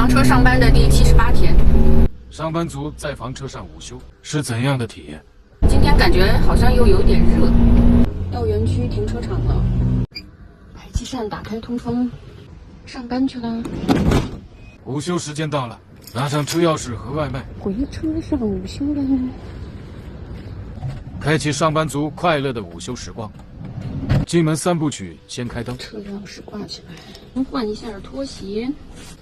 房车上班的第78天，上班族在房车上午休是怎样的体验？今天感觉好像又有点热。到园区停车场了，排气扇打开通风，上班去了。午休时间到了，拿上车钥匙和外卖，回车上午休了。开启上班族快乐的午休时光。进门3部曲，先开灯，车钥匙挂起来，换一下拖鞋。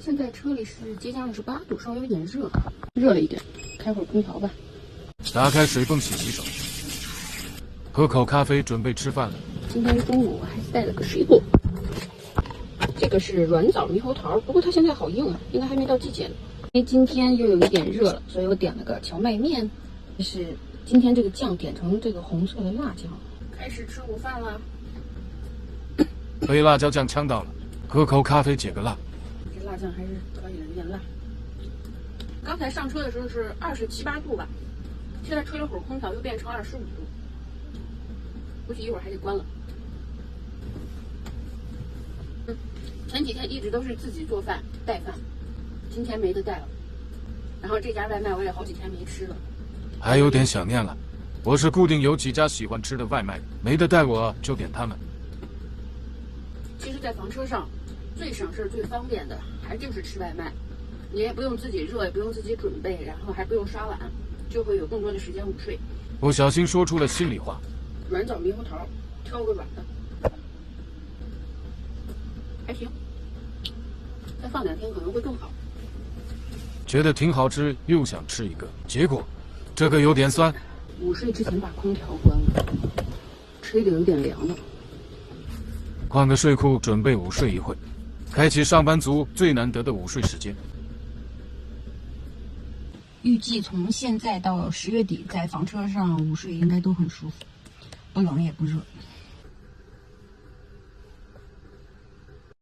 现在车里是接近28度，稍微有点热，热了一点，开会儿空调吧。打开水泵洗手，喝口咖啡，准备吃饭了。今天中午还带了个水果，这个是软枣猕猴桃，不过它现在好硬啊，应该还没到季节呢。因为今天又有一点热了，所以我点了个荞麦面，就是今天这个酱点成这个红色的辣酱。开始吃午饭了。被辣椒酱呛到了，喝口咖啡解个辣。这辣酱还是可以的，有点辣。刚才上车的时候是27、8度吧，现在吹了会儿空调又变成25度，估计一会儿还得关了。前几天一直都是自己做饭带饭，今天没得带了。然后这家外卖我也好几天没吃了，还有点想念了。我是固定有几家喜欢吃的外卖，没得带我就点他们。其实，在房车上最省事、最方便的还就是吃外卖，你也不用自己热，也不用自己准备，然后还不用刷碗，就会有更多的时间午睡。不小心说出了心里话。软枣猕猴桃，挑个软的，还行，再放2天可能会更好。觉得挺好吃，又想吃一个，结果这个有点酸。午睡之前把空调关了，吹得有点凉了。换个睡裤，准备午睡一会，开启上班族最难得的午睡时间。预计从现在到10月底，在房车上午睡应该都很舒服，不冷也不热。